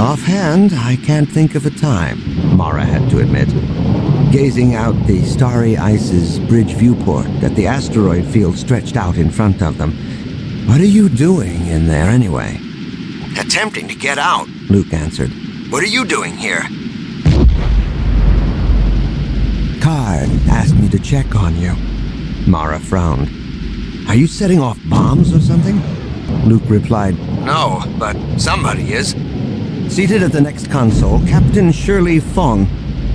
Offhand, I can't think of a time, Mara had to admit, gazing out the starry ice's bridge viewport at the asteroid field stretched out in front of them. What are you doing in there anyway? Attempting to get out, Luke answered. What are you doing here? Karrde asked me to check on you. Mara frowned. Are you setting off bombs or something? Luke replied, No, but somebody is. Seated at the next console, Captain Shirley Fong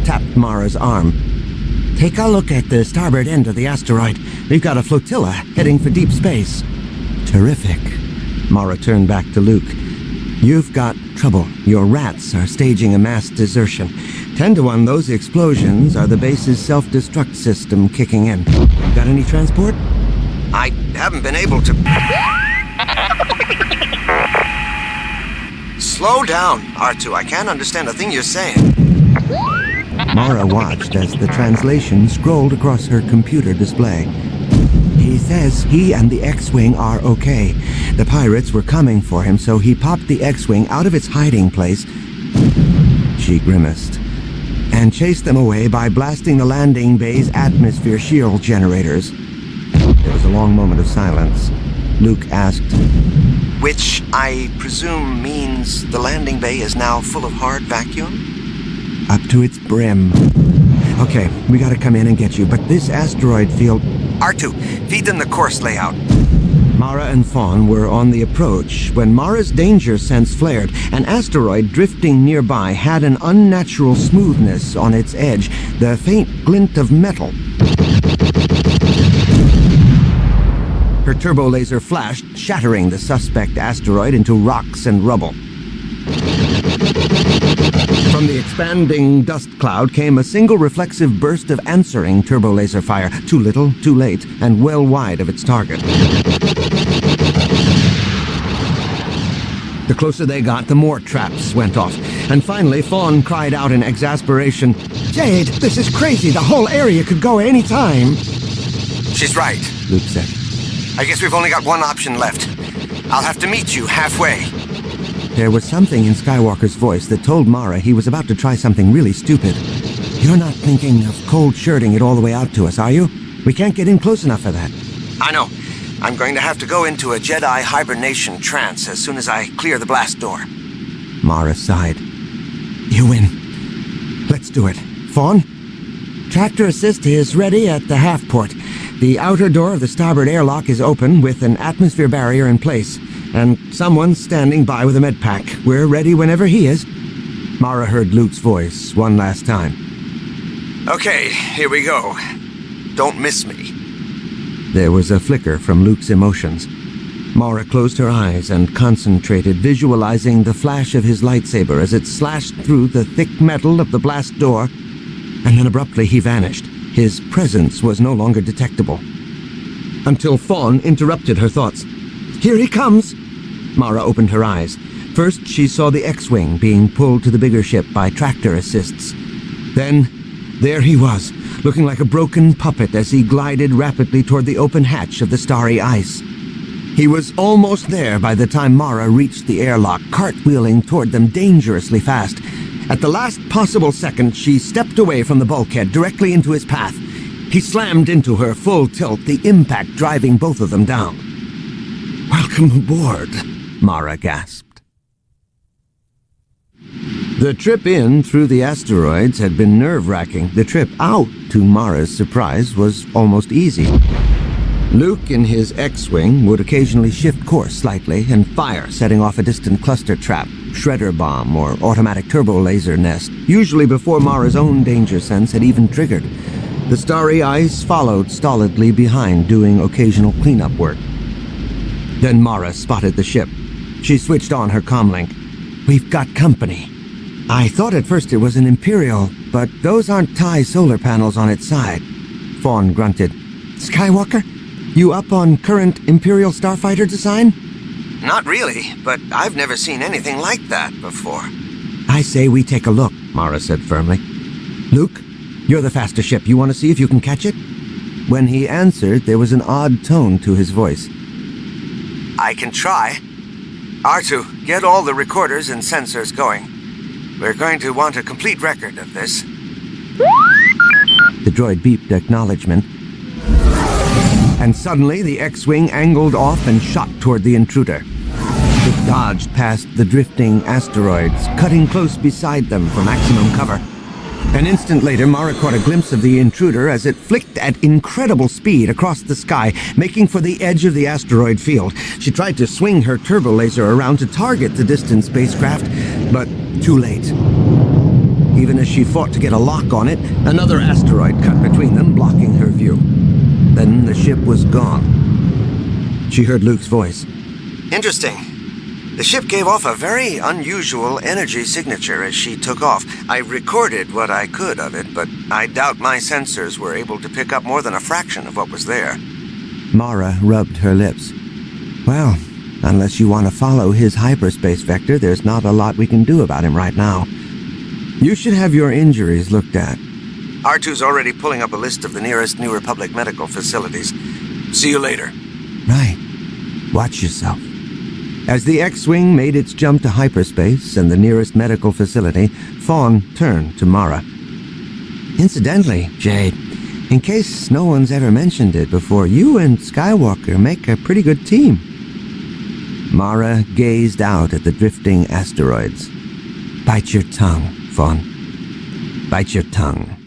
tapped Mara's arm. Take a look at the starboard end of the asteroid. We've got a flotilla heading for deep space. Terrific. Mara turned back to Luke. You've got trouble. Your rats are staging a mass desertion. 10 to 1, those explosions are the base's self-destruct system kicking in. Got any transport? I haven't been able to... Slow down, R2. I can't understand a thing you're saying. Mara watched as the translation scrolled across her computer display. He says he and the X-Wing are okay. The pirates were coming for him, so he popped the X-Wing out of its hiding place. She grimaced. And chased them away by blasting the landing bay's atmosphere shield generators. There was a long moment of silence. Luke asked, Which I presume means the landing bay is now full of hard vacuum? Up to its brim. Okay, we gotta come in and get you, but this asteroid field... R2, feed them the course layout. Mara and Fawn were on the approach when Mara's danger sense flared. An asteroid drifting nearby had an unnatural smoothness on its edge, the faint glint of metal. Her turbo laser flashed, shattering the suspect asteroid into rocks and rubble. From the expanding dust cloud came a single reflexive burst of answering turbo laser fire, too little, too late, and well wide of its target. The closer they got, the more traps went off. And finally, Fawn cried out in exasperation, Jade, this is crazy! The whole area could go any time! She's right, Luke said. I guess we've only got one option left. I'll have to meet you halfway. There was something in Skywalker's voice that told Mara he was about to try something really stupid. You're not thinking of cold shirting it all the way out to us, are you? We can't get in close enough for that. I know. I'm going to have to go into a Jedi hibernation trance as soon as I clear the blast door. Mara sighed. You win. Let's do it. Fawn? Tractor assist is ready at the half port. The outer door of the starboard airlock is open with an atmosphere barrier in place, and someone's standing by with a med pack. We're ready whenever he is. Mara heard Luke's voice one last time. Okay, here we go. Don't miss me. There was a flicker from Luke's emotions. Mara closed her eyes and concentrated, visualizing the flash of his lightsaber as it slashed through the thick metal of the blast door, and then abruptly he vanished. His presence was no longer detectable. Until Fawn interrupted her thoughts. Here he comes! Mara opened her eyes. First, she saw the X-Wing being pulled to the bigger ship by tractor assists. Then, there he was, looking like a broken puppet as he glided rapidly toward the open hatch of the starry ice. He was almost there by the time Mara reached the airlock, cartwheeling toward them dangerously fast. At the last possible second, she stepped away from the bulkhead, directly into his path. He slammed into her full tilt, the impact driving both of them down. Welcome aboard, Mara gasped. The trip in through the asteroids had been nerve-wracking. The trip out, to Mara's surprise, was almost easy. Luke in his X-Wing would occasionally shift course slightly and fire, setting off a distant cluster trap, shredder bomb, or automatic turbo laser nest, usually before Mara's own danger sense had even triggered. The starry ice followed stolidly behind, doing occasional cleanup work. Then Mara spotted the ship. She switched on her comlink. We've got company. I thought at first it was an Imperial, but those aren't TIE solar panels on its side. Fawn grunted. Skywalker? You up on current Imperial starfighter design? Not really, but I've never seen anything like that before. I say we take a look, Mara said firmly. Luke, you're the faster ship. You want to see if you can catch it? When he answered, there was an odd tone to his voice. I can try. R2, get all the recorders and sensors going. We're going to want a complete record of this. The droid beeped acknowledgement. And suddenly, the X-Wing angled off and shot toward the intruder. It dodged past the drifting asteroids, cutting close beside them for maximum cover. An instant later, Mara caught a glimpse of the intruder as it flicked at incredible speed across the sky, making for the edge of the asteroid field. She tried to swing her turbo laser around to target the distant spacecraft, but too late. Even as she fought to get a lock on it, another asteroid cut between them, blocking her view. Then the ship was gone. She heard Luke's voice. Interesting. The ship gave off a very unusual energy signature as she took off. I recorded what I could of it, but I doubt my sensors were able to pick up more than a fraction of what was there. Mara rubbed her lips. Well, unless you want to follow his hyperspace vector, there's not a lot we can do about him right now. You should have your injuries looked at. R2's already pulling up a list of the nearest New Republic medical facilities. See you later. Right. Watch yourself. As the X-Wing made its jump to hyperspace and the nearest medical facility, Thawne turned to Mara. Incidentally, Jade, in case no one's ever mentioned it before, you and Skywalker make a pretty good team. Mara gazed out at the drifting asteroids. Bite your tongue, Thawne. Bite your tongue.